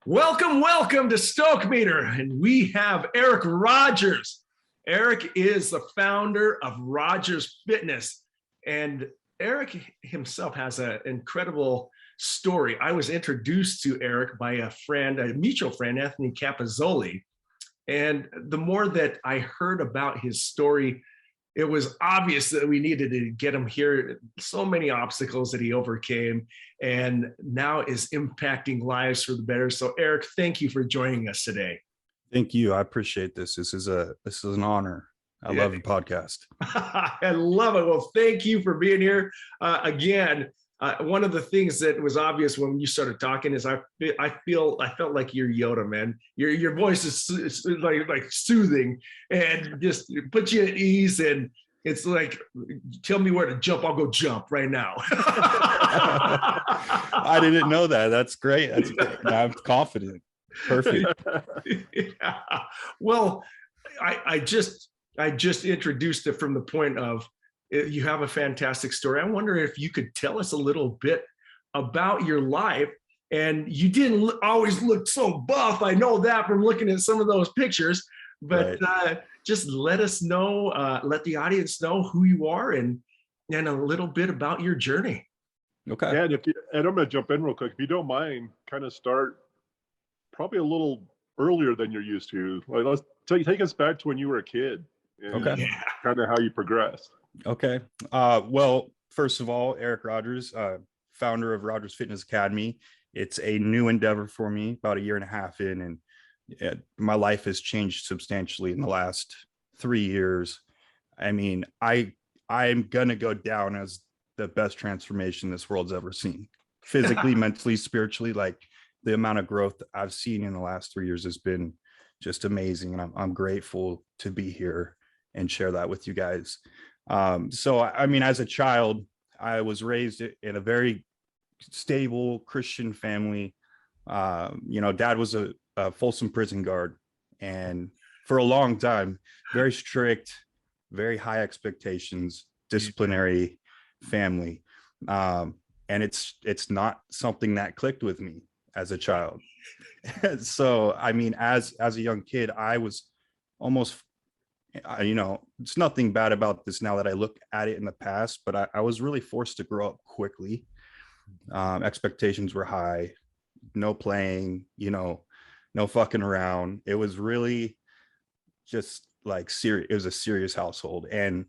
Welcome to Stoke Meter, and we have Eric Rogers. Eric is the founder of Rogers Fitness, and Eric himself has an incredible story. I was introduced to Eric by a mutual friend, Anthony Capazzoli, and the more that I heard about his story, it was obvious that we needed to get him here. So many obstacles that he overcame and now is impacting lives for the better. So Eric, thank you for joining us today. Thank you. I appreciate this. This is an honor. I love the podcast. I love it. Well, thank you for being here. Again, one of the things that was obvious when you started talking is I felt like you're Yoda, man. Your voice is like soothing and just puts you at ease. And it's like, tell me where to jump, I'll go jump right now. I didn't know that. That's great. I'm confident. Perfect. Yeah. Well, I just introduced it from the point of, you have a fantastic story. I wonder if you could tell us a little bit about your life. And you didn't always look so buff. I know that from looking at some of those pictures, but right. Just let us know, let the audience know who you are and a little bit about your journey. Okay. Yeah, and I'm going to jump in real quick. If you don't mind, kind of start probably a little earlier than you're used to. Like, let's take us back to when you were a kid. And kind of how you progressed. Okay. Well, first of all, Eric Rogers, founder of Rogers Fitness Academy. It's a new endeavor for me, about a year and a half in, and my life has changed substantially in the last 3 years. I mean, I'm gonna go down as the best transformation this world's ever seen, physically, mentally, spiritually. Like, the amount of growth I've seen in the last 3 years has been just amazing, and I'm grateful to be here and share that with you guys. So, I mean, as a child, I was raised in a very stable Christian family. Dad was a Folsom prison guard, and for a long time, very strict, very high expectations, disciplinary family. And it's not something that clicked with me as a child. So, I mean, as a young kid, I was almost, it's nothing bad about this now that I look at it in the past, but I was really forced to grow up quickly. Expectations were high, no playing, no fucking around. It was really just like serious. It was a serious household. And,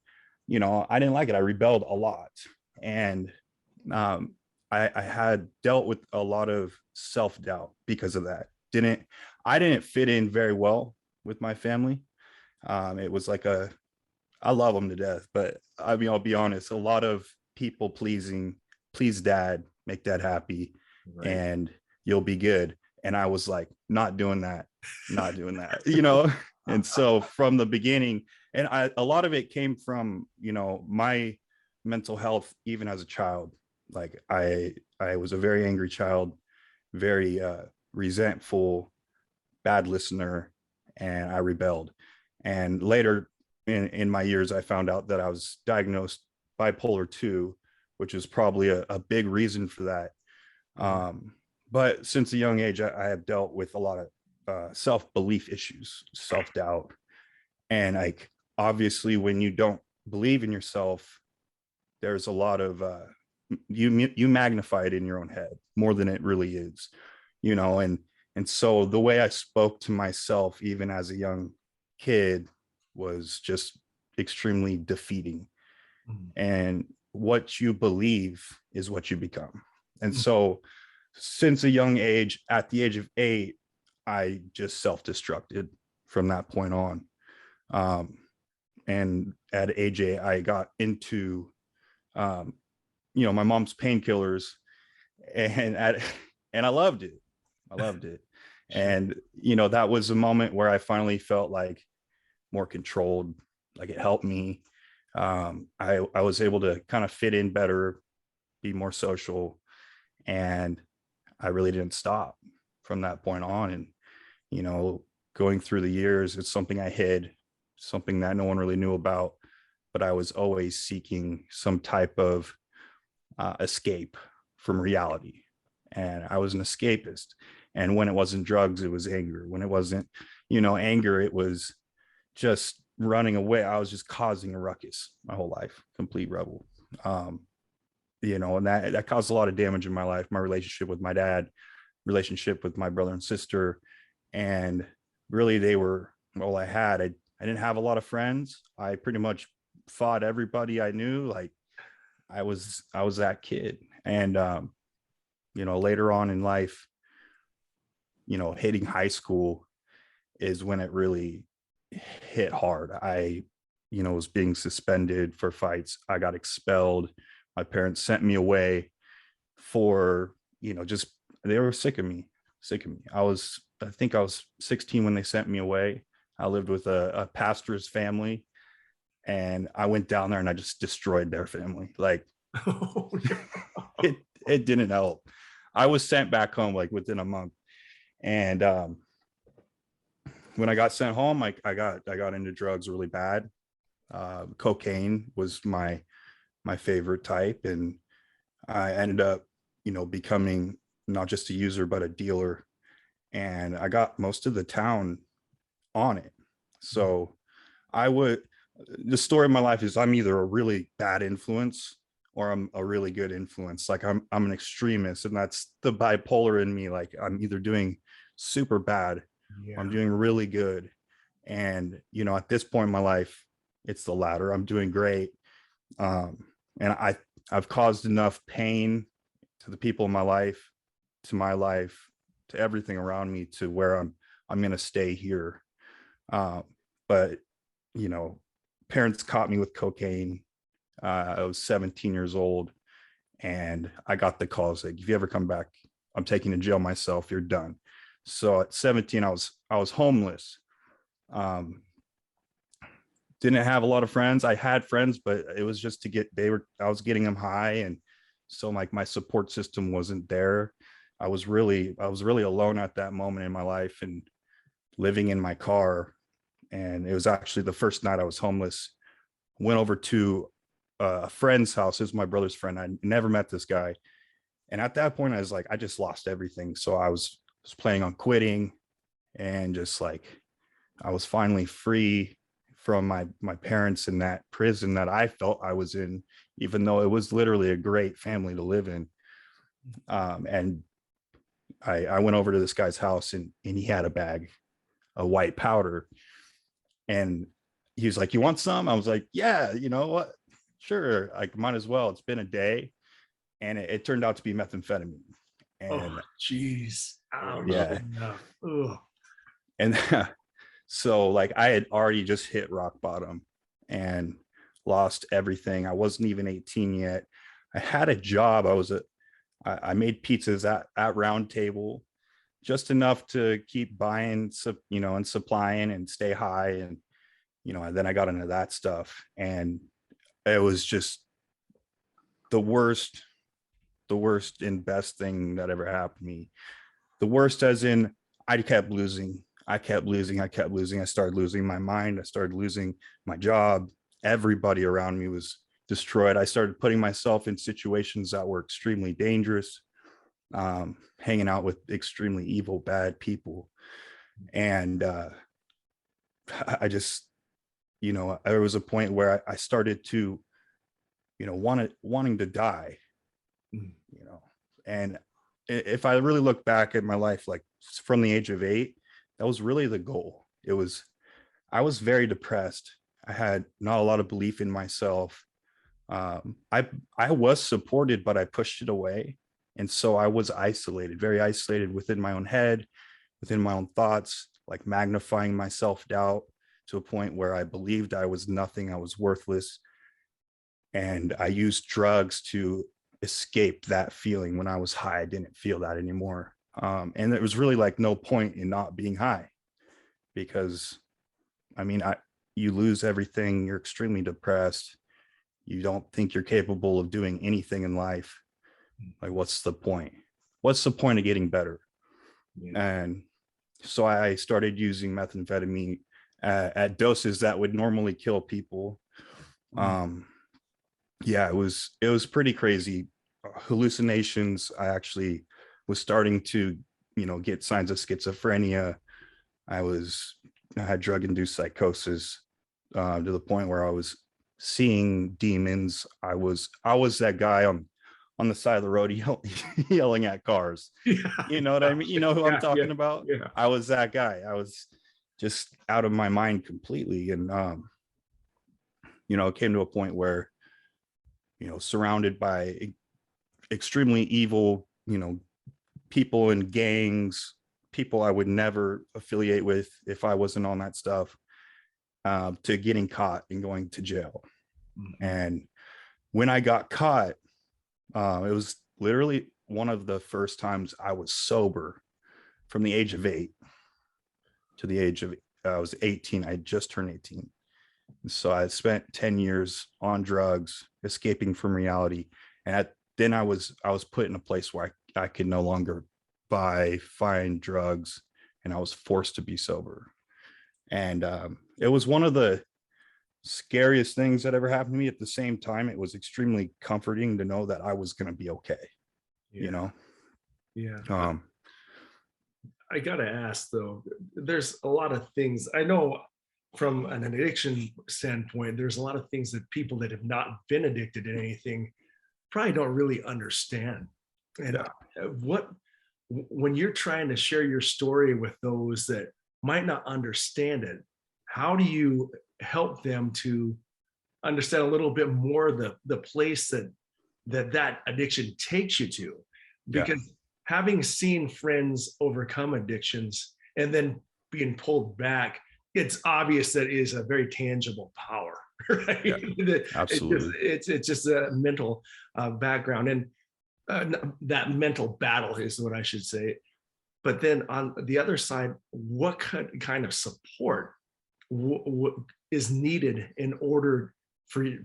I didn't like it. I rebelled a lot. And I had dealt with a lot of self-doubt because of that. I didn't fit in very well with my family. It was like I love them to death, but I mean, I'll be honest, a lot of people pleasing, please dad, make dad happy, right, and you'll be good. And I was like, not doing that. And so from the beginning, and a lot of it came from, my mental health, even as a child. Like, I was a very angry child, very resentful, bad listener, and I rebelled. And later in my years, I found out that I was diagnosed bipolar 2, which is probably a big reason for that. But since a young age, I have dealt with a lot of self-belief issues, self-doubt. And like, obviously, when you don't believe in yourself, there's a lot of, you magnify it in your own head more than it really is, and so the way I spoke to myself, even as a young kid, was just extremely defeating. And what you believe is what you become. And so since a young age, at the age of 8, I just self-destructed from that point on. And at age 8, I got into, my mom's painkillers, and I loved it. And, that was a moment where I finally felt like more controlled, like it helped me. I was able to kind of fit in better, be more social, and I really didn't stop from that point on. And, going through the years, it's something I hid something that no one really knew about, but I was always seeking some type of escape from reality. And I was an escapist. And when it wasn't drugs, it was anger. When it wasn't, anger, it was just running away. I was just causing a ruckus my whole life, complete rebel. And that caused a lot of damage in my life, my relationship with my dad, relationship with my brother and sister. And really they were all I had. I didn't have a lot of friends. I pretty much fought everybody I knew. Like I was that kid. And later on in life, hitting high school is when it really hit hard. I was being suspended for fights. I got expelled. My parents sent me away for, just they were sick of me. I think I was 16 when they sent me away. I lived with a pastor's family, and I went down there and I just destroyed their family. Like it didn't help. I was sent back home like within a month. And when I got sent home, I got into drugs really bad. Cocaine was my favorite type, and I ended up, becoming not just a user but a dealer, and I got most of the town on it. So the story of my life is I'm either a really bad influence or I'm a really good influence. Like I'm an extremist, and that's the bipolar in me. Like I'm either doing super bad, or I'm doing really good. And at this point in my life, it's the latter. I'm doing great. And I've caused enough pain to the people in my life, to everything around me, to where I'm going to stay here. But parents caught me with cocaine. I was 17 years old, and I got the calls like, if you ever come back, I'm taking to jail myself. You're done. So at 17, I was homeless. Didn't have a lot of friends. I had friends, but it was just I was getting them high. And so like my support system wasn't there. I was really alone at that moment in my life, and living in my car. And it was actually the first night I was homeless. Went over to a friend's house. This is my brother's friend. I never met this guy. And at that point, I was like, I just lost everything. So I was planning on quitting, and just like, I was finally free from my parents in that prison that I felt I was in, even though it was literally a great family to live in. And I went over to this guy's house, and he had a bag of white powder, and he was like, you want some? I was like, yeah, you know what? Sure. I might as well. It's been a day. And it turned out to be methamphetamine. And jeez. Oh, yeah. No. And so like I had already just hit rock bottom and lost everything. I wasn't even 18 yet. I had a job. I made pizzas at Round Table, just enough to keep buying, and supplying and stay high. And, and then I got into that stuff, and it was just the worst and best thing that ever happened to me. The worst as in I kept losing. I started losing my mind. I started losing my job. Everybody around me was destroyed. I started putting myself in situations that were extremely dangerous, hanging out with extremely evil, bad people. And I just, there was a point where I started to, wanting to die, and if I really look back at my life, like from the age of 8, that was really the goal. I was very depressed. I had not a lot of belief in myself. I was supported, but I pushed it away. And so I was isolated, very isolated within my own head, within my own thoughts, like magnifying my self-doubt to a point where I believed I was nothing, I was worthless. And I used drugs to escape that feeling. When I was high, I didn't feel that anymore. And there was really like no point in not being high, because you lose everything. You're extremely depressed. You don't think you're capable of doing anything in life. Like, what's the point? What's the point of getting better? Yeah. And so I started using methamphetamine at doses that would normally kill people. Yeah, it was pretty crazy. Hallucinations. I actually was starting to, get signs of schizophrenia. I had drug-induced psychosis, to the point where I was seeing demons. I was that guy on the side of the road yelling at cars. Yeah. You know what I mean? You know who I'm talking about? Yeah. I was that guy. I was just out of my mind completely. And, it came to a point where, surrounded by extremely evil, people in gangs, people I would never affiliate with if I wasn't on that stuff, to getting caught and going to jail. And when I got caught, it was literally one of the first times I was sober from the age of 8 to the age of, I was 18. I had just turned 18. And so I spent 10 years on drugs, escaping from reality. And then I was put in a place where I could no longer find drugs, and I was forced to be sober. And it was one of the scariest things that ever happened to me. At the same time, it was extremely comforting to know that I was going to be okay. Yeah. Yeah. I gotta ask though, there's a lot of things I know from an addiction standpoint. There's a lot of things that people that have not been addicted to anything probably don't really understand. And when you're trying to share your story with those that might not understand it, how do you help them to understand a little bit more the place that addiction takes you to? Because having seen friends overcome addictions and then being pulled back, it's obvious that it is a very tangible power, right? Yeah, absolutely. It's just a mental background, and that mental battle is what I should say. But then on the other side, what kind of support is needed in order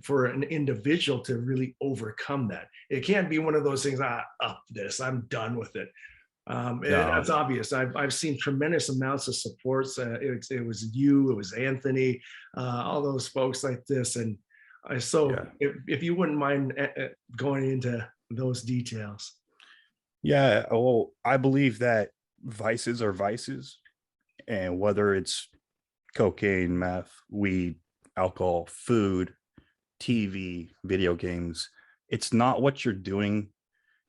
for an individual to really overcome that? It can't be one of those things, I'm done with it. That's obvious. I've seen tremendous amounts of supports. It was you, it was Anthony, all those folks like this. And if you wouldn't mind going into those details. Yeah, well, I believe that vices are vices, and whether it's cocaine, meth, weed, alcohol, food, TV, video games, it's not what you're doing,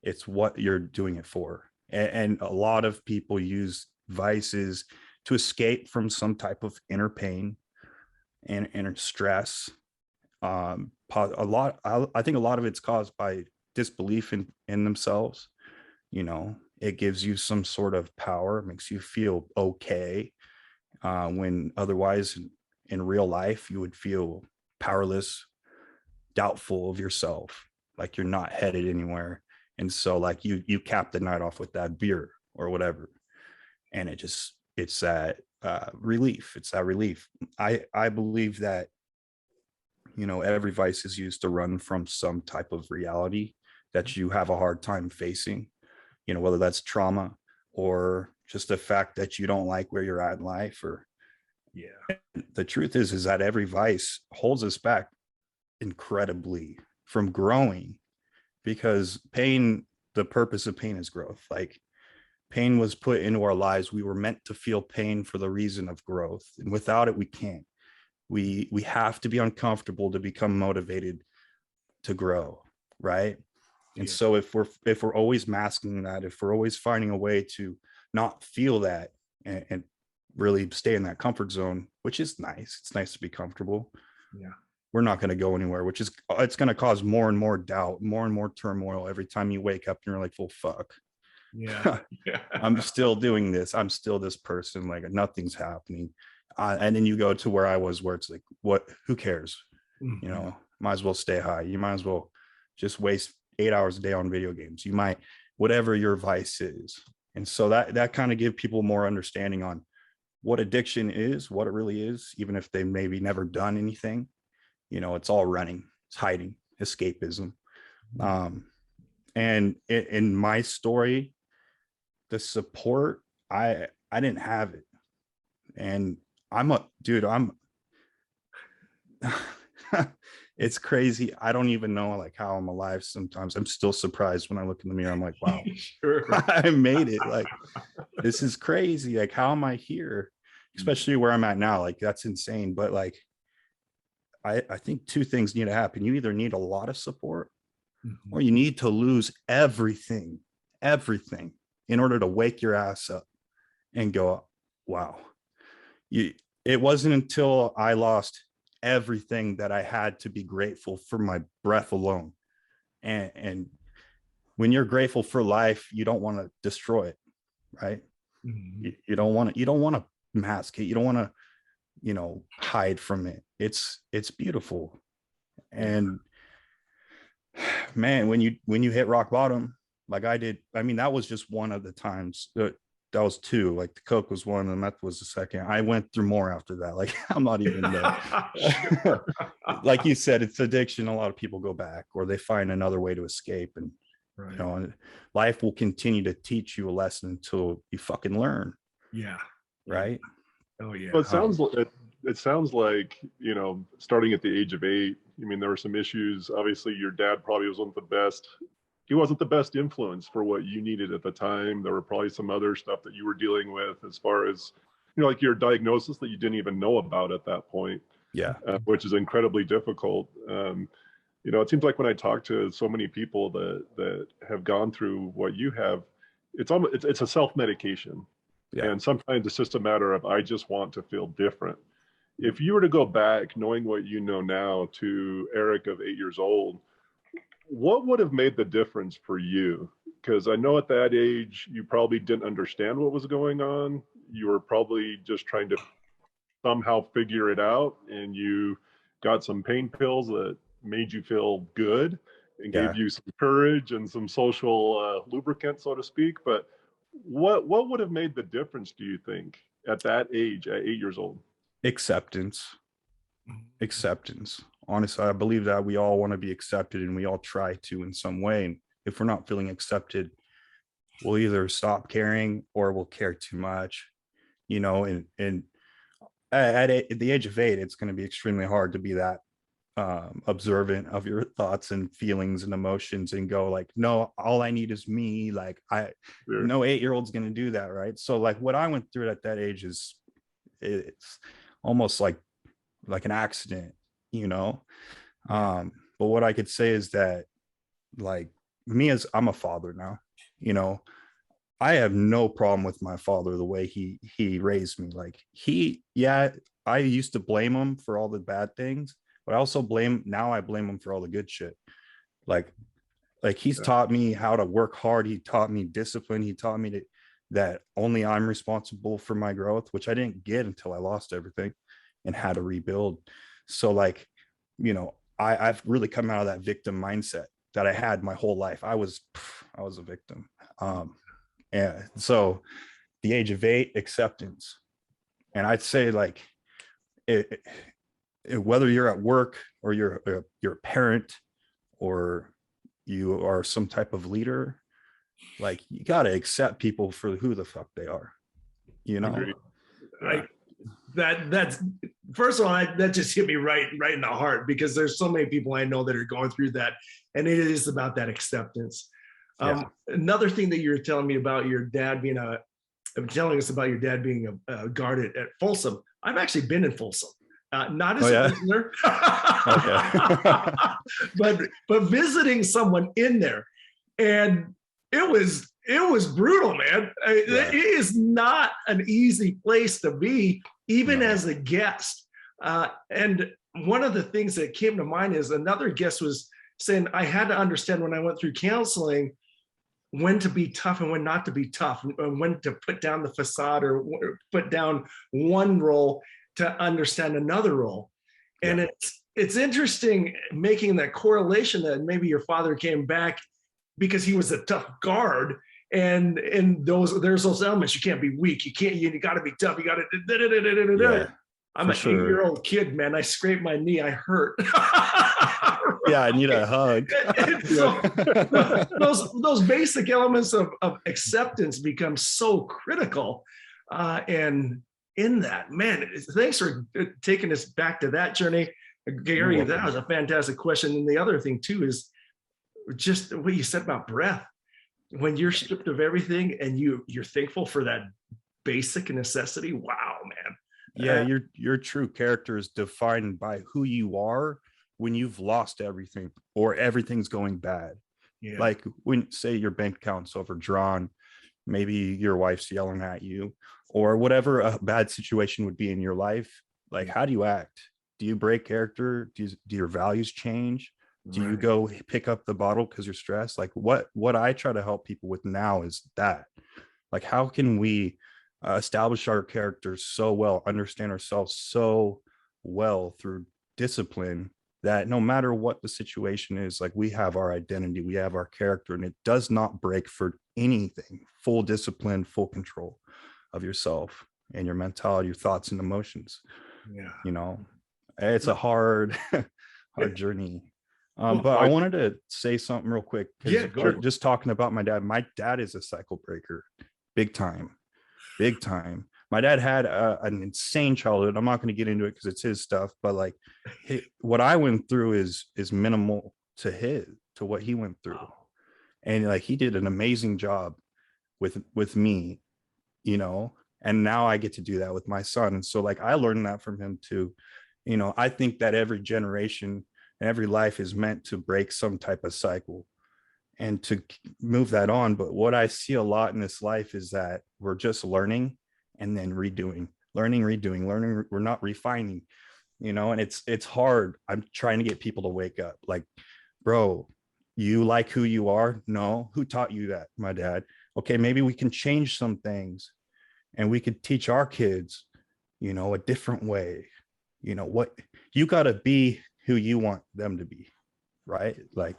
it's what you're doing it for. And a lot of people use vices to escape from some type of inner pain and inner stress. I think a lot of it's caused by disbelief in themselves. It gives you some sort of power, makes you feel okay, when otherwise in real life you would feel powerless, doubtful of yourself, like you're not headed anywhere. And so like you cap the night off with that beer or whatever, and it's that relief. It's that relief. I believe that every vice is used to run from some type of reality that you have a hard time facing, whether that's trauma or just the fact that you don't like where you're at in life. Or the truth is that every vice holds us back incredibly from growing, because the purpose of pain is growth. Like, pain was put into our lives. We were meant to feel pain for the reason of growth, and without it we can't. We have to be uncomfortable to become motivated to grow, right? And so if we're always masking that, if we're always finding a way to not feel that and really stay in that comfort zone, which is nice, it's nice to be comfortable, we're not going to go anywhere, it's going to cause more and more doubt, more and more turmoil every time you wake up and you're like, well, fuck, I'm still doing this, I'm still this person, like nothing's happening. And then you go to where I was, where it's like, who cares? Might as well stay high. You might as well just waste 8 hours a day on video games. You might, whatever your vice is. And so that kind of give people more understanding on what addiction is, what it really is, even if they maybe never done anything. It's all running, it's hiding, escapism. And in my story, the support, I didn't have it. And I'm it's crazy. I don't even know like how I'm alive sometimes. I'm still surprised when I look in the mirror. I'm like, wow, Sure. I made it. Like, this is crazy. Like, how am I here? Especially where I'm at now. Like, that's insane. But like, I think two things need to happen. You either need a lot of support or you need to lose everything in order to wake your ass up and go, wow. It wasn't until I lost everything that I had to be grateful for my breath alone. And when you're grateful for life, you don't want to destroy it, right? You don't want to mask it. You don't want to, hide from it. It's beautiful. And man, when you hit rock bottom, like I did, I mean, that was just one of the times. That was two. Like the coke was one, and meth was the second. I went through more after that. Like I'm not even there. Like you said, it's addiction. A lot of people go back, or they find another way to escape, and right. Life will continue to teach you a lesson until you fucking learn. Yeah. Right. Oh yeah. Well, it sounds like, starting at the age of 8, I mean, there were some issues. Obviously, your dad probably wasn't the best. He wasn't the best influence for what you needed at the time. There were probably some other stuff that you were dealing with as far as, like your diagnosis that you didn't even know about at that point. Yeah. Which is incredibly difficult. It seems like when I talk to so many people that have gone through what you have, it's a self-medication. Yeah. And sometimes it's just a matter of, I just want to feel different. If you were to go back, knowing what you know now, to Eric of 8 years old, what would have made the difference for you? Because I know at that age, you probably didn't understand what was going on. You were probably just trying to somehow figure it out, and you got some pain pills that made you feel good and gave you some courage and some social lubricant, so to speak. But what would have made the difference, do you think, at that age, at 8 years old? Acceptance. Honestly, I believe that we all want to be accepted, and we all try to in some way. And if we're not feeling accepted, we'll either stop caring or we'll care too much, and at the age of 8, it's going to be extremely hard to be that observant of your thoughts and feelings and emotions and go like, no, all I need is me. Like no 8-year-old's going to do that. Right. So like what I went through at that age it's almost like an accident, but what I could say is that, like, me, as I'm a father now, I have no problem with my father, the way he raised me. Like I used to blame him for all the bad things, but I also blame him for all the good shit. Like he's taught me how to work hard. He taught me discipline. He taught me that only I'm responsible for my growth, which I didn't get until I lost everything and had to rebuild. So like, I've really come out of that victim mindset that I had my whole life. I was a victim. And so the age of 8, acceptance. And I'd say like, whether you're at work or you're a parent or you are some type of leader, like you got to accept people for who the fuck they are, That's first of all, that just hit me right in the heart, because there's so many people I know that are going through that, and it is about that acceptance. Another thing that you're telling me about your dad being telling us about your dad being a guard at Folsom. I've actually been in Folsom, not as a prisoner, but visiting someone in there, and it was brutal, man. It is not an easy place to be, even as a guest. And one of the things that came to mind is another guest was saying, I had to understand when I went through counseling when to be tough and when not to be tough, and when to put down the facade or put down one role to understand another role. And it's interesting making that correlation that maybe your father came back because he was a tough guard, and there's those elements. You can't be weak. You got to be tough. You got to. I'm an 8-year-old kid, man. I scraped my knee. I hurt. Yeah, I need a hug. So those basic elements of acceptance become so critical. And in that. Man, thanks for taking us back to that journey, Gary. That was a fantastic question. And the other thing too is just what you said about breath. When you're stripped of everything and you're thankful for that basic necessity. Wow, man. Yeah, your true character is defined by who you are when you've lost everything or everything's going bad. Yeah. Like when, say, your bank account's overdrawn, maybe your wife's yelling at you, or whatever a bad situation would be in your life. Like, how do you act? Do you break character? Do your values change? Do you go pick up the bottle because you're stressed? Like what I try to help people with now is that, like, how can we establish our characters so well, understand ourselves so well through discipline, that no matter what the situation is, like, we have our identity, we have our character, and it does not break for anything. Full discipline, full control of yourself and your mentality, your thoughts and emotions. Yeah. You know, it's a hard journey. But I wanted to say something real quick. Yeah, just talking about my dad. My dad is a cycle breaker, big time. My dad had an insane childhood. I'm not going to get into it because it's his stuff, but like what I went through is minimal to what he went through. And like, he did an amazing job with me, you know, and now I get to do that with my son. And so like, I learned that from him too. You know, I think that every generation and every life is meant to break some type of cycle and to move that on. But what I see a lot in this life is that we're just learning and then redoing, learning. We're not refining, you know, and it's hard. I'm trying to get people to wake up. Like, bro, you like who you are? No. Who taught you that? My dad. Okay, maybe we can change some things and we could teach our kids, you know, a different way. You know what? You got to be who you want them to be, right? Like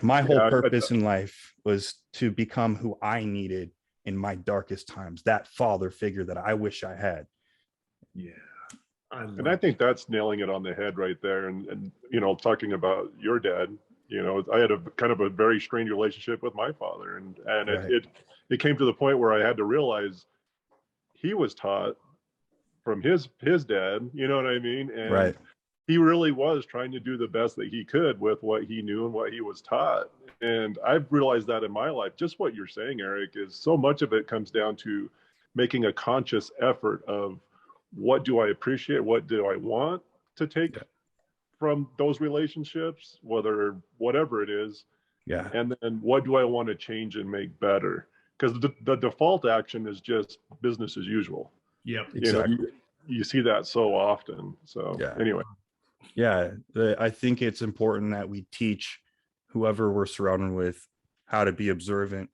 my whole purpose in life was to become who I needed in my darkest times, that father figure that I wish I had. Yeah. I think that's nailing it on the head right there. And you know, talking about your dad, you know, I had a kind of a very strained relationship with my father, and right. it came to the point where I had to realize he was taught from his dad, you know what I mean? And right. He really was trying to do the best that he could with what he knew and what he was taught. And I've realized that in my life. Just what you're saying, Eric, is so much of it comes down to making a conscious effort of what do I appreciate, what do I want to take from those relationships, whatever it is. Yeah. And then what do I want to change and make better? Because the default action is just business as usual. Yep. Exactly. You know, you see that so often. So anyway. Yeah, I think it's important that we teach whoever we're surrounded with how to be observant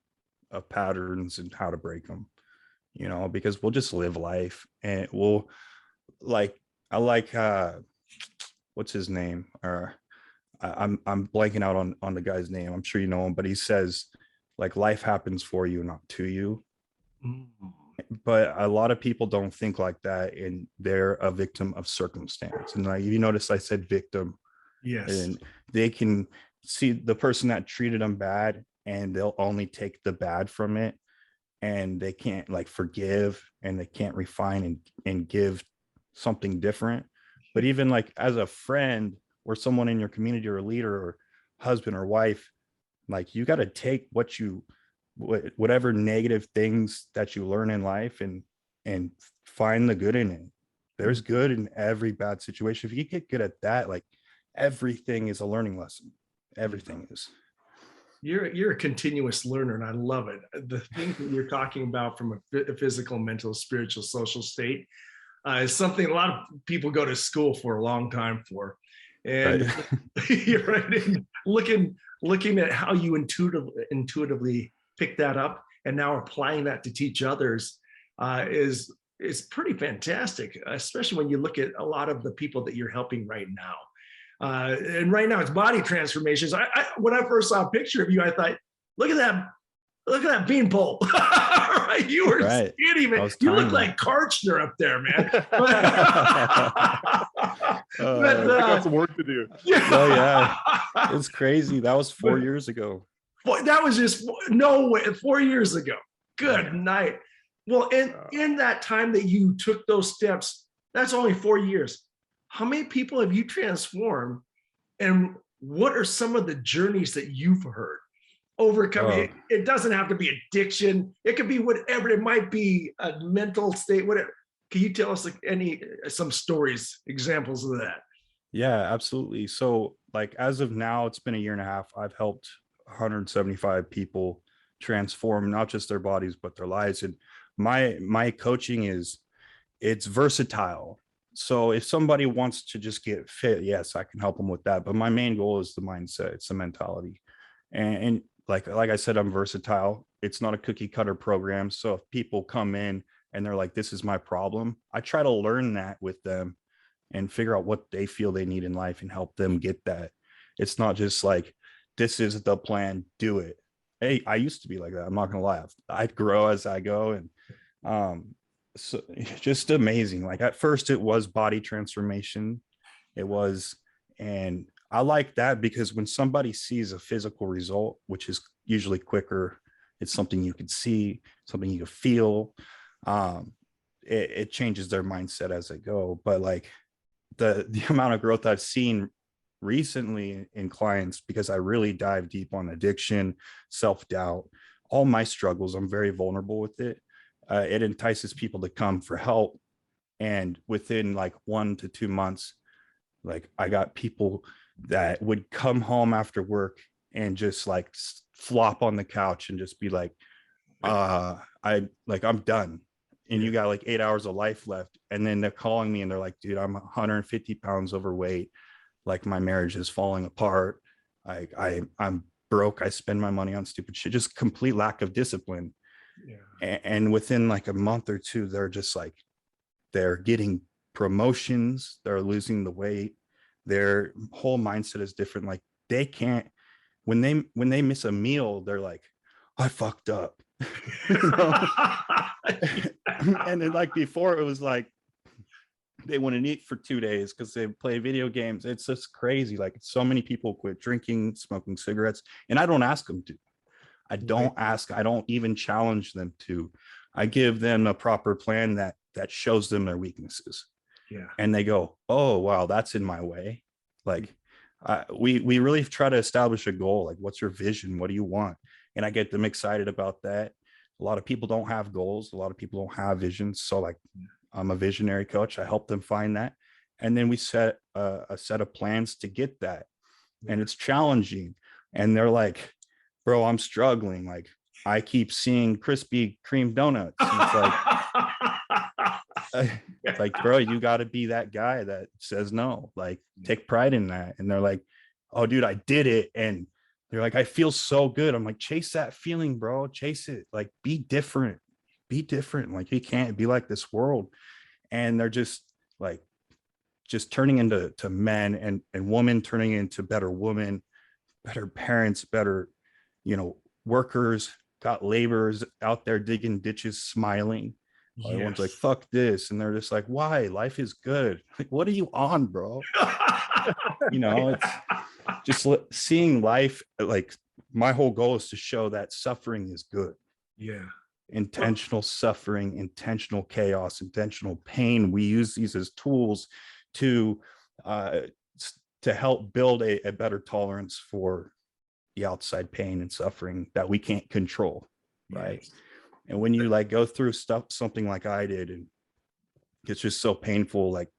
of patterns and how to break them, you know, because we'll just live life and we'll like, I like, what's his name? I'm blanking out on the guy's name. I'm sure you know him, but he says like, life happens for you, not to you. Mm-hmm. But a lot of people don't think like that, and they're a victim of circumstance. And like, you notice I said victim. Yes. And they can see the person that treated them bad, and they'll only take the bad from it, and they can't like forgive, and they can't refine and give something different. But even like as a friend or someone in your community or a leader or husband or wife, like, you got to take whatever negative things that you learn in life and find the good in it. There's good in every bad situation. If you get good at that, like, everything is a learning lesson. Everything is. You're a continuous learner, and I love it. The things that you're talking about from a physical, mental, spiritual, social state is something a lot of people go to school for a long time for. And right. You're right. And looking at how you intuitively pick that up and now applying that to teach others is pretty fantastic, especially when you look at a lot of the people that you're helping right now. And right now it's body transformations. When I first saw a picture of you, I thought, look at that beanpole. Right? You were skinny, man. You look like Karchner up there, man. I got some work to do. Yeah. Oh, yeah. It's crazy. That was 4 years ago. That was just no way. 4 years ago. Good night. Well, and in that time that you took those steps, that's only 4 years. How many people have you transformed? And what are some of the journeys that you've heard? Overcoming it, it doesn't have to be addiction. It could be whatever it might be, a mental state, whatever. Can you tell us some stories, examples of that? Yeah, absolutely. So like as of now, it's been a year and a half. I've helped 175 people transform not just their bodies, but their lives. And my coaching it's versatile. So if somebody wants to just get fit, yes, I can help them with that. But my main goal is the mindset, it's the mentality. And like I said, I'm versatile. It's not a cookie cutter program. So if people come in and they're like, this is my problem, I try to learn that with them and figure out what they feel they need in life and help them get that. It's not just like, this is the plan, do it. Hey, I used to be like that. I'm not gonna lie. I'd grow as I go. And so just amazing. Like at first it was body transformation. It was, and I like that because when somebody sees a physical result, which is usually quicker, it's something you can see, something you can feel. It changes their mindset as they go. But like the amount of growth I've seen recently in clients, because I really dive deep on addiction, self-doubt, all my struggles, I'm very vulnerable with it. It entices people to come for help. And within like 1 to 2 months, like I got people that would come home after work and just like flop on the couch and just be like, I'm done. And you got like 8 hours of life left. And then they're calling me and they're like, dude, I'm 150 pounds overweight. Like my marriage is falling apart. I'm broke. I spend my money on stupid shit, just complete lack of discipline. Yeah. And within like a month or two, they're just like, they're getting promotions. They're losing the weight. Their whole mindset is different. Like they can't, when they miss a meal, they're like, I fucked up. And then like before it was like they wouldn't eat for 2 days because they play video games. It's just crazy. Like so many people quit drinking, smoking cigarettes, and I don't ask them to. I don't even challenge them to. I give them a proper plan that shows them their weaknesses. Yeah. And they go, oh wow, that's in my way. Like we really try to establish a goal. Like, what's your vision? What do you want? And I get them excited about that. A lot of people don't have goals. A lot of people don't have visions. So like I'm a visionary coach. I help them find that. And then we set a set of plans to get that. And it's challenging. And they're like, bro, I'm struggling. Like I keep seeing Krispy Kreme donuts. It's like, bro, you got to be that guy that says no, like take pride in that. And they're like, oh dude, I did it. And they're like, I feel so good. I'm like, chase that feeling, bro. Chase it. Like, be different. Be different. Like, you can't be like this world. And they're just like, just turning into men and women turning into better women, better parents, better, workers, got laborers out there digging ditches, smiling. Yes. Everyone's like, fuck this. And they're just like, why? Life is good. Like, what are you on, bro? It's just seeing life. Like my whole goal is to show that suffering is good. Yeah. Intentional suffering, intentional chaos, intentional pain. We use these as tools to help build a better tolerance for the outside pain and suffering that we can't control. Right. Yes. And when you like go through something like I did, and it's just so painful, like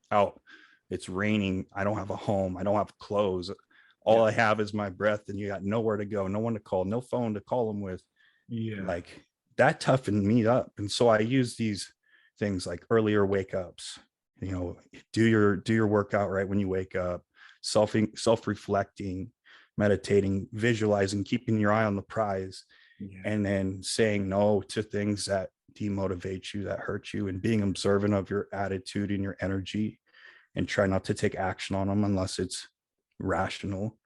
it's raining, I don't have a home, I don't have clothes, all I have is my breath, and you got nowhere to go, no one to call, no phone to call them with. Like that toughened me up. And so I use these things like earlier wake ups, do your workout right when you wake up, self-reflecting, meditating, visualizing, keeping your eye on the prize, and then saying no to things that demotivate you, that hurt you, and being observant of your attitude and your energy, and try not to take action on them unless it's rational.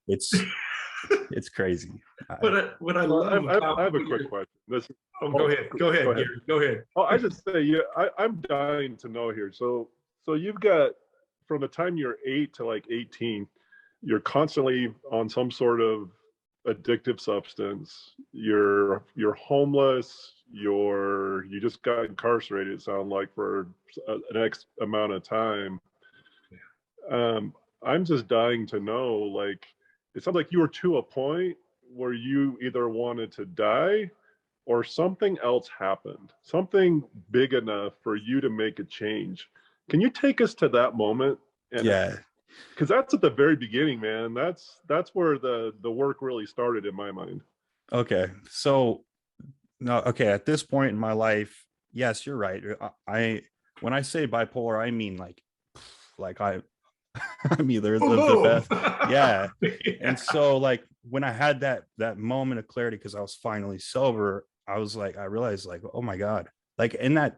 Yes. It's crazy. But what I love, I have a quick question. Go ahead. Gary, go ahead. Oh, I just say, I'm dying to know here. So you've got, from the time you're 8 to like 18, you're constantly on some sort of addictive substance, you're homeless, you just got incarcerated, it sounds like, for an X amount of time. I'm just dying to know, like, it sounds like you were to a point where you either wanted to die or something else happened, something big enough for you to make a change. Can you take us to that moment? And Yeah. because that's at the very beginning, man. That's where the work really started in my mind. Okay. So no, okay, at this point in my life, yes, you're right. I when I say bipolar, I mean like I'm either Boom, the boom. best. Yeah. Yeah. And so like when I had that moment of clarity, because I was finally sober, I was like, I realized like, oh my God, like in that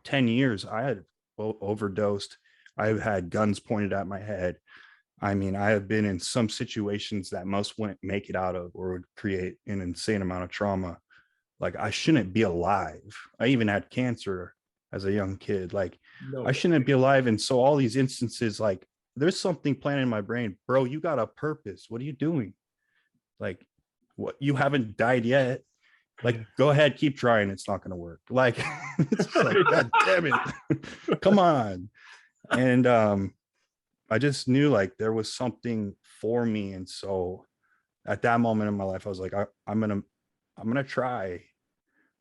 10 years, I had overdosed. I've had guns pointed at my head. I mean, I have been in some situations that most wouldn't make it out of or would create an insane amount of trauma. Like I shouldn't be alive. I even had cancer as a young kid. Like No I way. shouldn't be alive. And so all these instances, like there's something planted in my brain, bro, you got a purpose. What are you doing? Like what, you haven't died yet. Like go ahead, keep trying. It's not going to work. Like it's just like, God damn it. Come on. And I just knew like there was something for me. And so at that moment in my life, I was like, I'm gonna try. I'm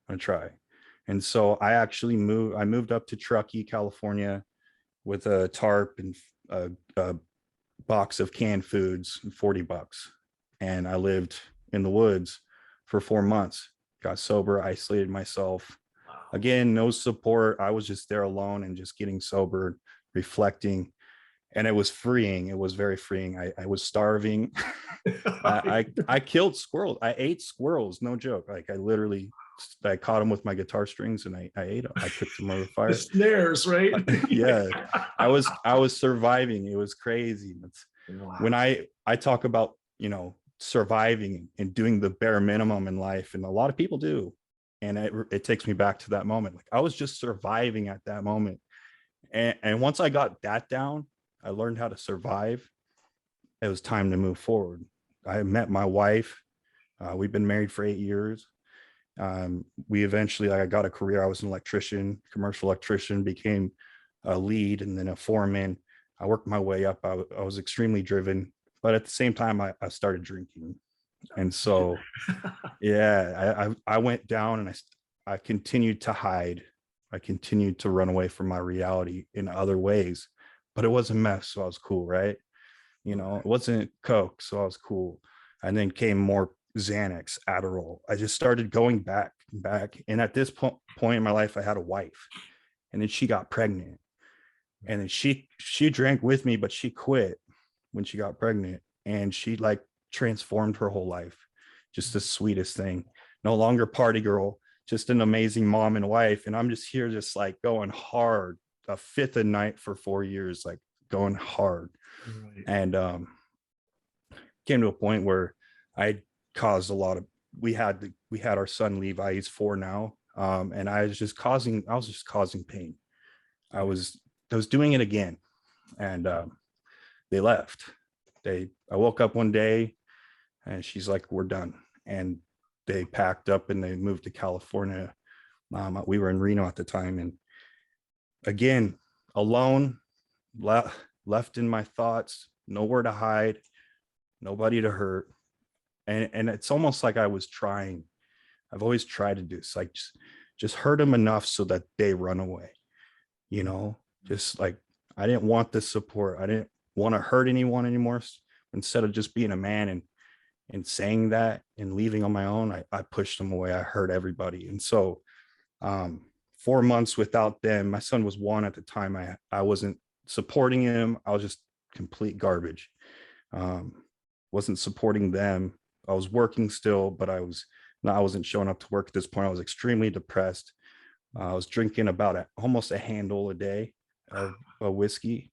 gonna try. And so I moved up to Truckee, California with a tarp and a box of canned foods and $40. And I lived in the woods for 4 months, got sober, isolated myself. Again, no support. I was just there alone and just getting sober, reflecting. And it was freeing. It was very freeing. I was starving. I killed squirrels. I ate squirrels. No joke. Like I caught them with my guitar strings and I ate them. I cooked them over the fire. The snares, right? Yeah. I was surviving. It was crazy. Wow. When I talk about, surviving and doing the bare minimum in life, and a lot of people do. And it takes me back to that moment. Like I was just surviving at that moment. And once I got that down, I learned how to survive. It was time to move forward. I met my wife. We've been married for 8 years. I got a career. I was an electrician, commercial electrician, became a lead and then a foreman. I worked my way up. I was extremely driven, but at the same time, I started drinking. And so, yeah, I went down and I continued to hide. I continued to run away from my reality in other ways, but it was a mess. So I was cool, right? It wasn't Coke, so I was cool. And then came more Xanax, Adderall. I just started going back. And at this point in my life, I had a wife, and then she got pregnant, and then she drank with me, but she quit when she got pregnant, and she like transformed her whole life. Just the sweetest thing. No longer party girl, just an amazing mom and wife. And I'm just here, just like going hard, a fifth a night for 4 years, like going hard. Right. And came to a point where I caused a lot of, we had our son Levi, he's 4 now. And I was just causing pain. I was doing it again. And they left. I woke up one day and she's like, we're done. And they packed up and they moved to California. We were in Reno at the time. And again, alone, left in my thoughts, nowhere to hide, nobody to hurt. And it's almost like I was trying. I've always tried to do this, like just hurt them enough so that they run away. Just like I didn't want the support. I didn't want to hurt anyone anymore. Instead of just being a man and saying that and leaving on my own, I pushed them away. I hurt everybody. And so 4 months without them, my son was 1 at the time. I wasn't supporting him. I was just complete garbage. Wasn't supporting them. I was working still, but I wasn't showing up to work at this point. I was extremely depressed. I was drinking about almost a handle a day of whiskey.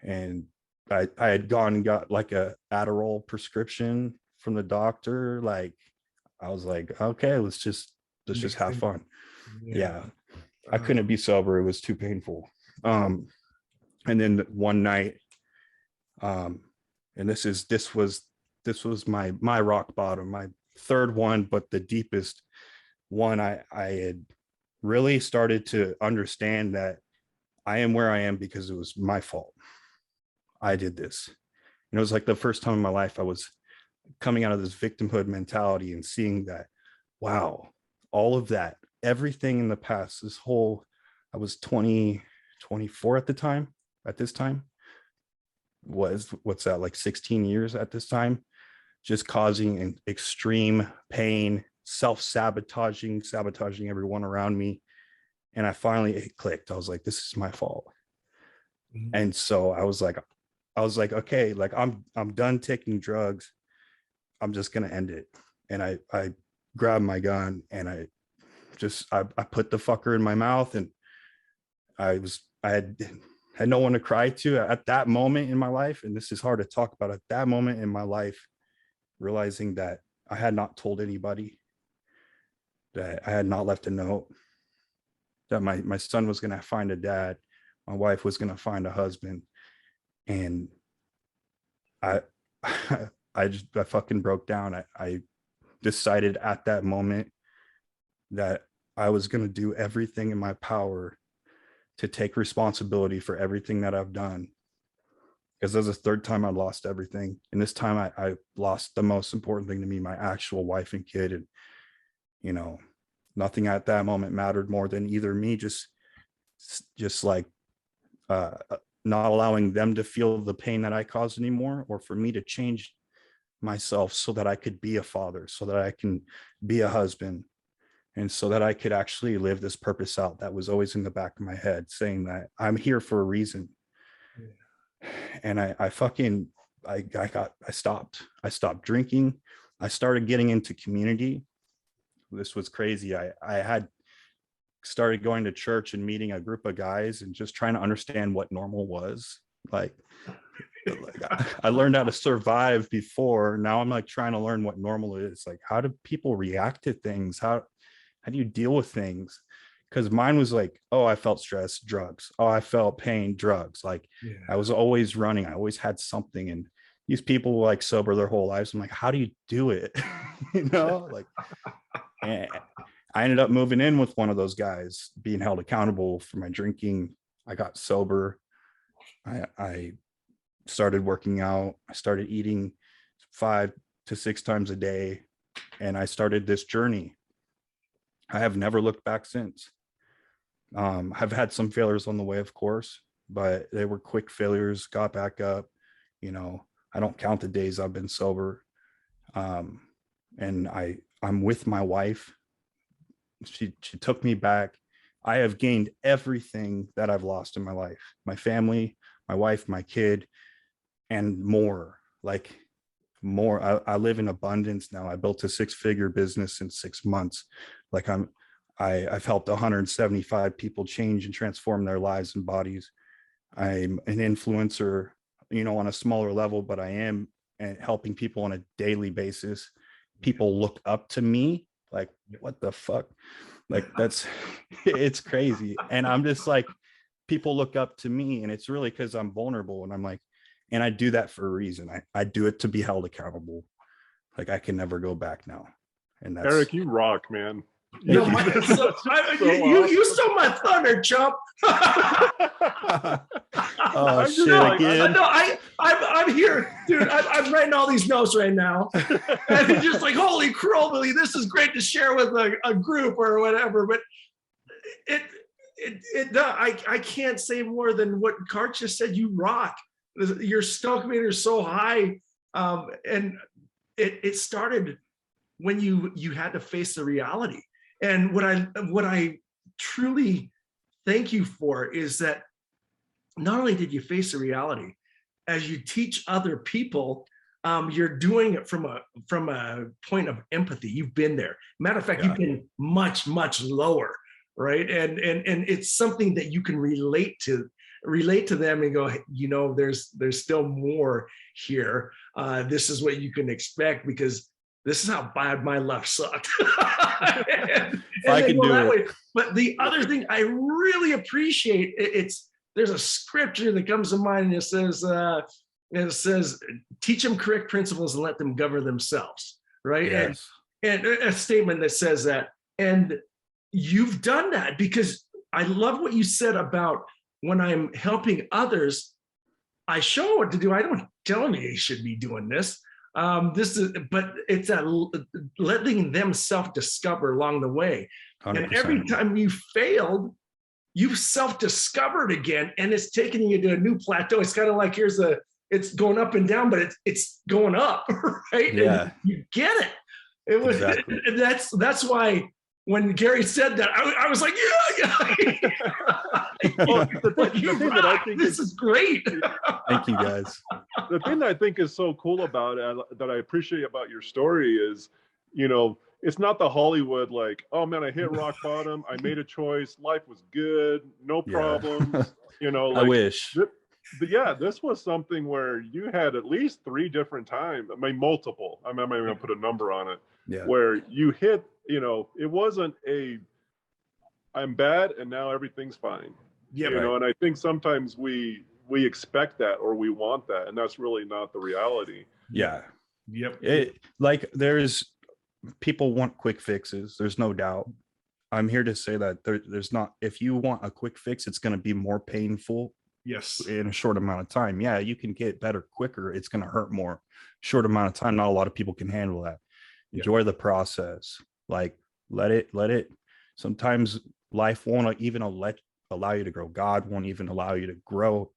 And I had gone and got like a Adderall prescription from the doctor. Like I was like, okay, let's just have fun. Yeah. I couldn't be sober. It was too painful. And then one night, and this was this was my rock bottom, my third one, but the deepest one. I had really started to understand that I am where I am because it was my fault. I did this. And it was like the first time in my life I was coming out of this victimhood mentality and seeing that, wow, all of that, everything in the past, this whole, I was 24 at this time, what's that, like 16 years at this time, just causing an extreme pain, sabotaging everyone around me. And I finally, it clicked. I was like, this is my fault. Mm-hmm. And so I was like, okay, like I'm done taking drugs. I'm just going to end it. And I grabbed my gun and I put the fucker in my mouth, and I had no one to cry to at that moment in my life. And this is hard to talk about, at that moment in my life, realizing that I had not told anybody, that I had not left a note, that my son was going to find a dad, my wife was going to find a husband. And I fucking broke down. I decided at that moment that I was going to do everything in my power to take responsibility for everything that I've done. Because that was the third time I lost everything. And this time I lost the most important thing to me, my actual wife and kid. And, you know, nothing at that moment mattered more than either me just like not allowing them to feel the pain that I caused anymore, or for me to change myself so that I could be a father, so that I can be a husband, and so that I could actually live this purpose out that was always in the back of my head, saying that I'm here for a reason. Yeah. And I stopped drinking. I started getting into community. This was crazy. I had started going to church and meeting a group of guys and just trying to understand what normal was. Like I learned how to survive before. Now I'm like trying to learn what normal is. Like, how do people react to things? How do you deal with things? Because mine was like, oh, I felt stress, drugs. Oh, I felt pain, drugs. Like, yeah. I was always running. I always had something. And these people were like sober their whole lives. I'm like, how do you do it? You know, like, and I ended up moving in with one of those guys, being held accountable for my drinking. I got sober. I started working out. I started eating 5 to 6 times a day. And I started this journey. I have never looked back since. I've had some failures on the way, of course, but they were quick failures, got back up. You know, I don't count the days I've been sober. And I'm with my wife. She took me back. I have gained everything that I've lost in my life, my family, my wife, my kid, and more. Like more. I live in abundance now. I built a 6-figure business in 6 months. Like I've helped 175 people change and transform their lives and bodies. I'm an influencer, you know, on a smaller level, but I am helping people on a daily basis. People look up to me like, what the fuck? Like, it's crazy. And I'm just like, people look up to me, and it's really because I'm vulnerable. And I'm like, and I do that for a reason. I do it to be held accountable. Like, I can never go back now. And that's Eric, you rock, man. You stole my thunder, chump. Oh shit! Again. No, I'm here, dude. I'm writing all these notes right now, and it's just like, holy crowley, this is great to share with a group or whatever. But I can't say more than what Cart just said. You rock. Your stoke meter is so high, and it started when you had to face the reality. And what I truly thank you for is that not only did you face the reality, as you teach other people, you're doing it from a point of empathy. You've been there. Matter of fact, yeah. You've been much, much lower, right? And it's something that you can relate to them and go, you know, there's still more here. This is what you can expect, because this is how bad my life sucked. and I can do it. Way. But the other thing I really appreciate, there's a scripture that comes to mind, and it says, and it says, teach them correct principles and let them govern themselves, right? Yes. And a statement that says that. And you've done that, because I love what you said about when I'm helping others, I show them what to do. I don't tell them they should be doing this. But it's letting them self-discover along the way. 100%. And every time you failed, you've self-discovered again, and it's taking you to a new plateau. It's kind of like it's going up and down, but it's going up, right? Yeah. And you get it. It was Exactly. That's why when Gary said that, I was like, yeah. Well, the thing that I think this is great. Thank you, guys. The thing that I think is so cool about it, that I appreciate about your story is, you know, it's not the Hollywood like, oh man, I hit rock bottom, I made a choice, life was good, no problems, you know. Like, I wish. Yeah, this was something where you had at least 3 different times, I mean, multiple. I'm not even gonna put a number on it. Yeah. Where you hit, you know, it wasn't I'm bad and now everything's fine. Yeah, you know, and I think sometimes we expect that, or we want that, and that's really not the reality. Yeah. Yep. Like people want quick fixes. There's no doubt. I'm here to say that there's not, if you want a quick fix, it's going to be more painful. Yes. In a short amount of time. Yeah, you can get better quicker. It's going to hurt more. Short amount of time. Not a lot of people can handle that. Enjoy the process. Like let it. Sometimes life won't even allow you to grow. God won't even allow you to grow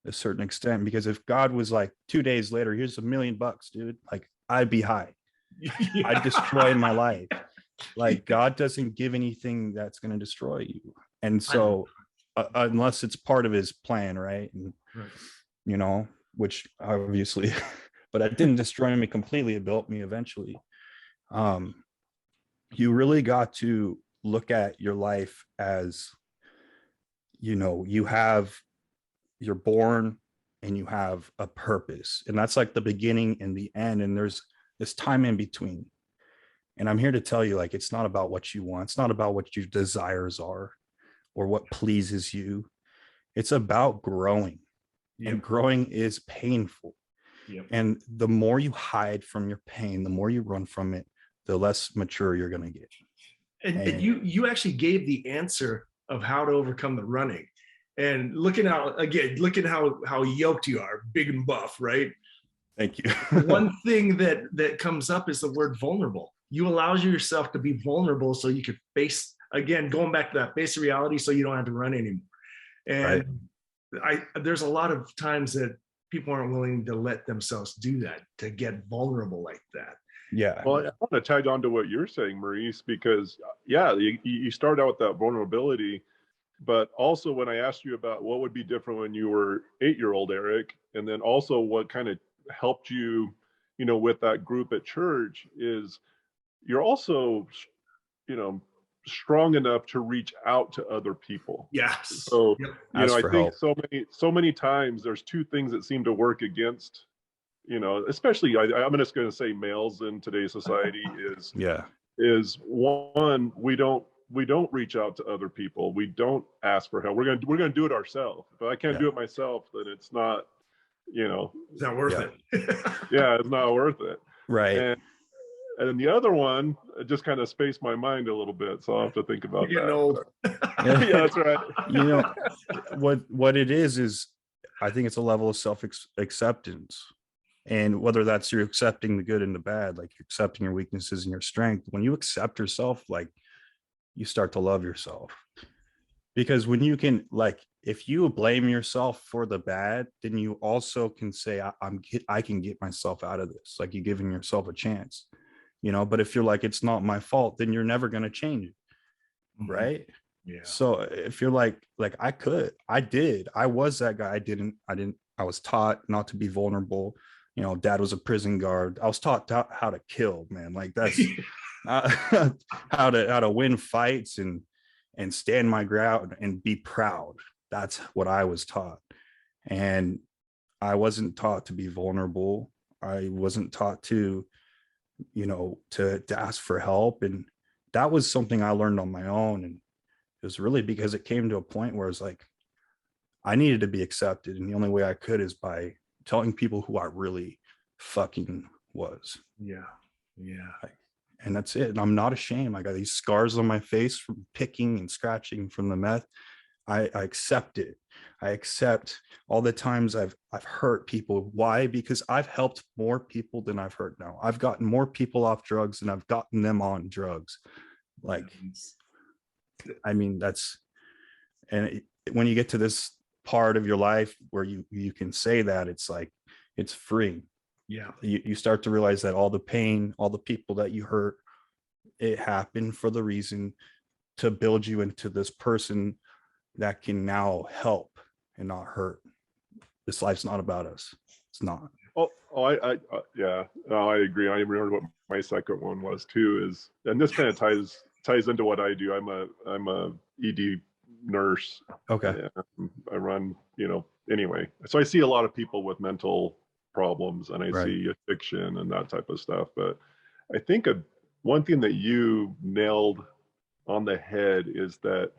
a certain extent, because if God was like 2 days later, here's $1 million, dude, like I'd be high. I'd destroy my life. Like God doesn't give anything that's going to destroy you. And so unless it's part of his plan, right? And you know, which obviously, but it didn't destroy me completely. It built me eventually. You really got to look at your life as, you know, you're born and you have a purpose, and that's like the beginning and the end, and there's this time in between. And I'm here to tell you, like, it's not about what you want. It's not about what your desires are or what pleases you. It's about growing. And growing is painful. And the more you hide from your pain, the more you run from it, the less mature you're going to get. And you actually gave the answer of how to overcome the running. And look at how yoked you are, big and buff, right? Thank you. One thing that comes up is the word vulnerable. You allow yourself to be vulnerable so you can face, again, going back to that face reality, so you don't have to run anymore. And there's a lot of times that people aren't willing to let themselves do that, to get vulnerable like that. Yeah. Well, I want to tag on to what you're saying, Maurice, because you start out with that vulnerability, but also when I asked you about what would be different when you were 8-year-old Eric, and then also what kind of helped you, you know, with that group at church, is you're also, you know, strong enough to reach out to other people. Yes. So, you know, I think help. so many times there's 2 things that seem to work against, you know, especially I'm just going to say males in today's society is one, we don't reach out to other people. We don't ask for help. We're going to do it ourselves. If I can't do it myself, then it's not, you know, it's not worth it. It's not worth it. Right. And then the other one, it just kind of spaced my mind a little bit, so I'll have to think about You're that. Old. Yeah, that's right. You know, what it is I think it's a level of self-acceptance. And whether that's you're accepting the good and the bad, like you're accepting your weaknesses and your strength, when you accept yourself, like you start to love yourself. Because when you can, like, if you blame yourself for the bad, then you also can say, I can get myself out of this. Like you're giving yourself a chance, you know. But if you're like, it's not my fault, then you're never going to change it. Right. Yeah. So if you're like I was that guy. I was taught not to be vulnerable. You know, dad was a prison guard. I was taught how to kill, man. Like that's how to win fights and stand my ground and be proud. That's what I was taught. And I wasn't taught to be vulnerable. I wasn't taught to, you know, to ask for help. And that was something I learned on my own. And it was really because it came to a point where it's like, I needed to be accepted. And the only way I could is by telling people who I really fucking was. Yeah. And that's it. And I'm not ashamed. I got these scars on my face from picking and scratching from the meth. I accept it. I accept all the times I've hurt people. Why? Because I've helped more people than I've hurt now. I've gotten more people off drugs than I've gotten them on drugs. Like, I mean, that's, and when you get to this part of your life where you can say that, it's like, it's free. Yeah. You start to realize that all the pain, all the people that you hurt, it happened for the reason to build you into this person that can now help and not hurt. This life's not about us. It's not. Yeah, no, I agree. I remember what my second one was too. Is, and this kind of ties into what I do. I'm a ED nurse. Okay. I run, anyway. So I see a lot of people with mental problems, and I see addiction and that type of stuff. But I think one thing that you nailed on the head is that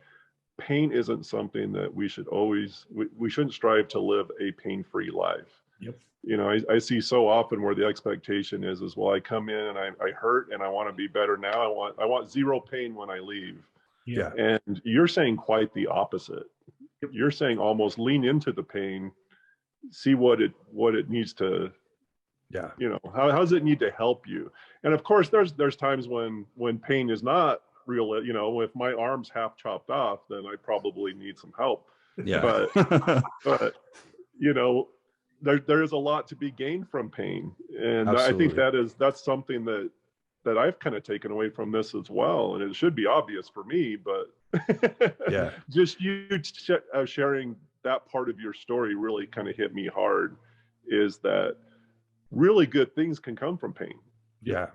pain isn't something that we shouldn't strive to live a pain-free life. Yep. I see so often where the expectation is, well, I come in and I hurt and I want to be better now. I want zero pain when I leave. Yeah. And you're saying quite the opposite. You're saying almost lean into the pain, see what it needs to, how does it need to help you? And of course, there's times when pain is not real. If my arm's half chopped off, then I probably need some help. Yeah. But there is a lot to be gained from pain, and Absolutely. I think that's something that I've kind of taken away from this as well. And it should be obvious for me, but Yeah, just you sharing that part of your story really kind of hit me hard. Is that really good things can come from pain? yeah.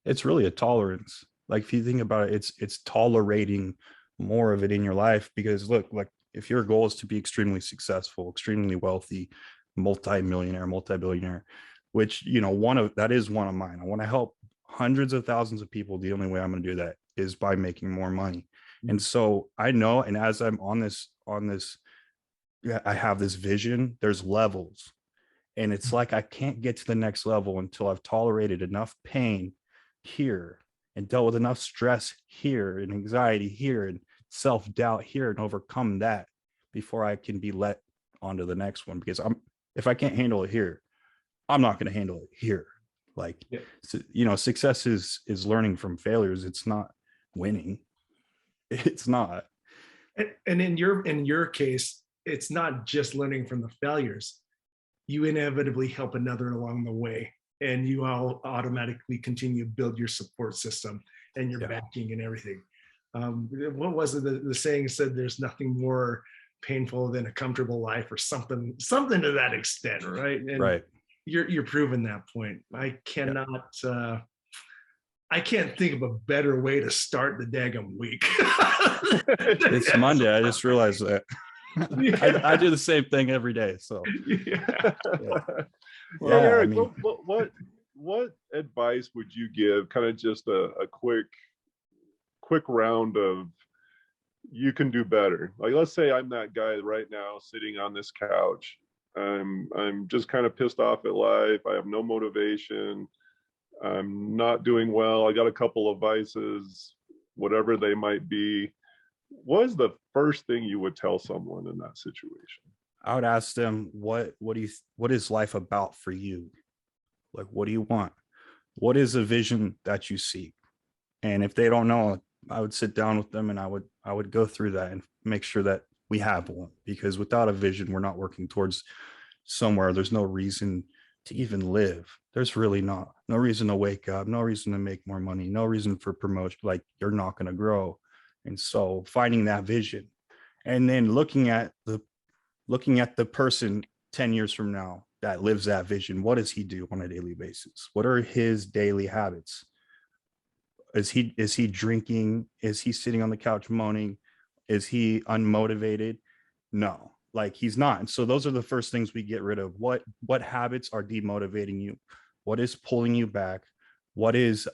It's really a tolerance. Like, if you think about it, it's tolerating more of it in your life. Because look, like, if your goal is to be extremely successful, extremely wealthy, multi-billionaire, which, that is one of mine. I want to help hundreds of thousands of people. The only way I'm going to do that is by making more money. And so I know, and as I'm on this, I have this vision. There's levels, and it's like I can't get to the next level until I've tolerated enough pain here and dealt with enough stress here and anxiety here and self-doubt here and overcome that before I can be let onto the next one. Because if I can't handle it here, I'm not going to handle it here. Like, success is learning from failures. It's not winning. It's not. And in your case, it's not just learning from the failures. You inevitably help another along the way, and you all automatically continue to build your support system and your backing and everything. What was it? The saying said, "There's nothing more painful than a comfortable life," or something to that extent, right? And you're proving that point. I can't think of a better way to start the daggum week. It's Monday. I just realized that. I do the same thing every day. So Eric, what advice would you give? Kind of just a quick round of, you can do better. Like, let's say I'm that guy right now sitting on this couch. I'm just kind of pissed off at life. I have no motivation. I'm not doing well. I got a couple of vices, whatever they might be. What is the first thing you would tell someone in that situation? I would ask them, what is life about for you? Like, what do you want? What is a vision that you seek? And if they don't know, I would sit down with them and I would go through that and make sure that we have one. Because without a vision, we're not working towards somewhere. There's no reason to even live. There's really no reason to wake up, no reason to make more money, no reason for promotion. Like, you're not going to grow. And so finding that vision, and then looking at the person 10 years from now that lives that vision. What does he do on a daily basis? What are his daily habits? Is he drinking? Is he sitting on the couch moaning? Is he unmotivated? No, like, he's not. And so those are the first things we get rid of. What habits are demotivating you? What is pulling you back? What is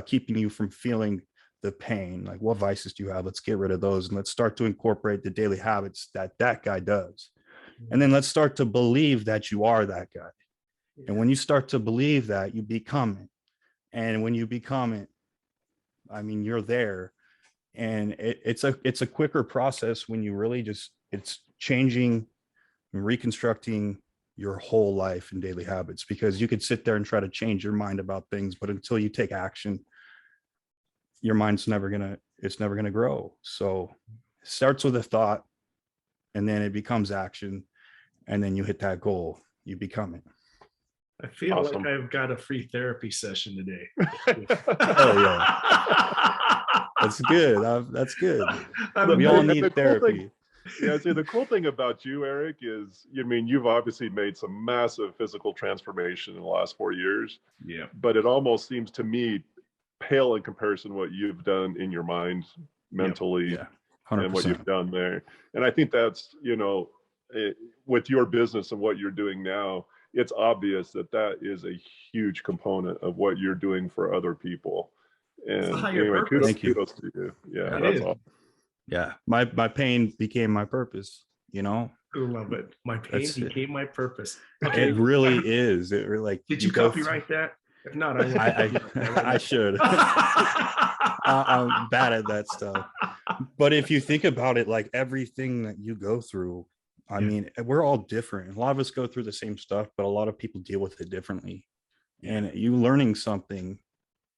keeping you from feeling the pain? Like, what vices do you have? Let's get rid of those, and let's start to incorporate the daily habits that guy does. And then let's start to believe that you are that guy. Yeah. And when you start to believe that, you become it. And when you become it, I mean, you're there. And it's a quicker process when you really it's changing and reconstructing your whole life and daily habits, because you could sit there and try to change your mind about things, but until you take action, your mind's never gonna grow. So it starts with a thought, and then it becomes action, and then you hit that goal, you become it. I feel Awesome. like I've got a free therapy session today. Oh yeah, that's good. That's good. We all need therapy. Yeah, see, the cool thing about you, Eric, is, I mean, you've obviously made some massive physical transformation in the last 4 years. Yeah. But it almost seems to me pale in comparison to what you've done in your mind, mentally, Yeah, 100%. and what you've done there. And I think that's, with your business and what you're doing now, it's obvious that that is a huge component of what you're doing for other people. And anyway, kudos to you. Yeah, that's awesome. Yeah, my pain became my purpose, I love it. My pain became my purpose. Okay. It really is. It really, like, did you copyright that? If not, I should. I'm bad at that stuff. But if you think about it, like everything that you go through, I mean, we're all different. A lot of us go through the same stuff, but a lot of people deal with it differently. And you learning something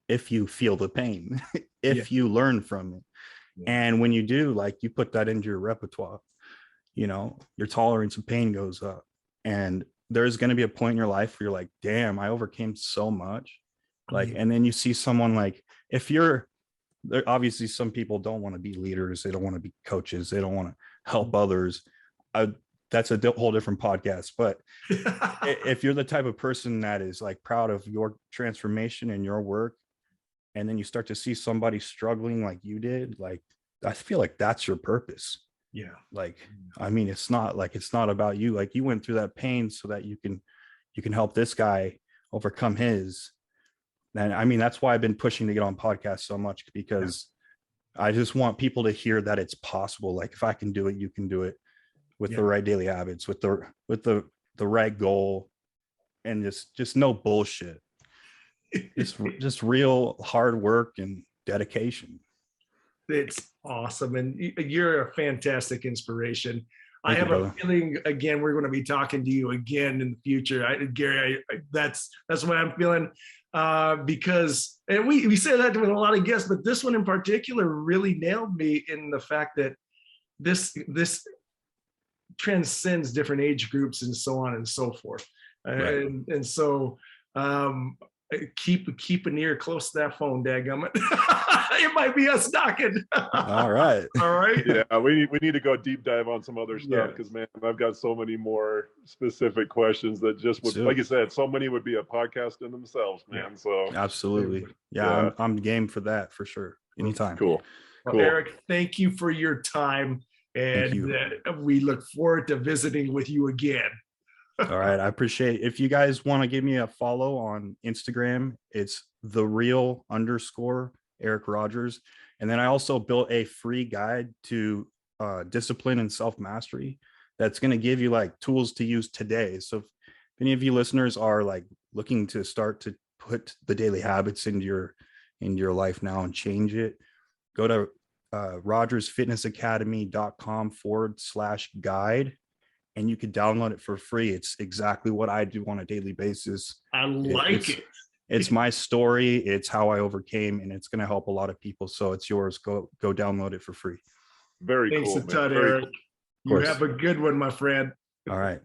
if you feel the pain, if you learn from it. And when you do, like, you put that into your repertoire, your tolerance of pain goes up. And there's going to be a point in your life where you're like, damn, I overcame so much. Like, and then you see someone, like, if you're there, obviously some people don't want to be leaders. They don't want to be coaches. They don't want to help others. That's a whole different podcast. But if you're the type of person that is, like, proud of your transformation and your work, and then you start to see somebody struggling like you did, like, I feel like that's your purpose. Yeah. Like, I mean, it's not about you. Like, you went through that pain so that you can help this guy overcome his. And I mean, that's why I've been pushing to get on podcasts so much, because I just want people to hear that it's possible. Like, if I can do it, you can do it, with the right daily habits, with the right goal, and just no bullshit. It's just real hard work and dedication. It's awesome. And you're a fantastic inspiration. Thank I have you, a feeling, again, we're going to be talking to you again in the future. Gary, that's what I'm feeling, because, and we say that with a lot of guests, but this one in particular really nailed me in the fact that this transcends different age groups and so on and so forth. Right. And so, keep an ear close to that phone, dadgummit. It might be us knocking. All right. Yeah, we need to go deep dive on some other stuff, because man, I've got so many more specific questions that just would, like you said, so many would be a podcast in themselves, man. So absolutely. Yeah. I'm game for that, for sure. Anytime. Cool. Well, Eric, thank you for your time, and we look forward to visiting with you again. All right. I appreciate it. If you guys want to give me a follow on Instagram, it's _Eric Rogers. And then I also built a free guide to discipline and self-mastery that's going to give you, like, tools to use today. So if any of you listeners are, like, looking to start to put the daily habits into your life now and change it, go to rogersfitnessacademy.com/guide. And you can download it for free. It's exactly what I do on a daily basis. I like it. It's my story. It's how I overcame, and it's going to help a lot of people. So it's yours. Go download it for free. Very cool. Thanks a ton, Eric. You have a good one, my friend. All right.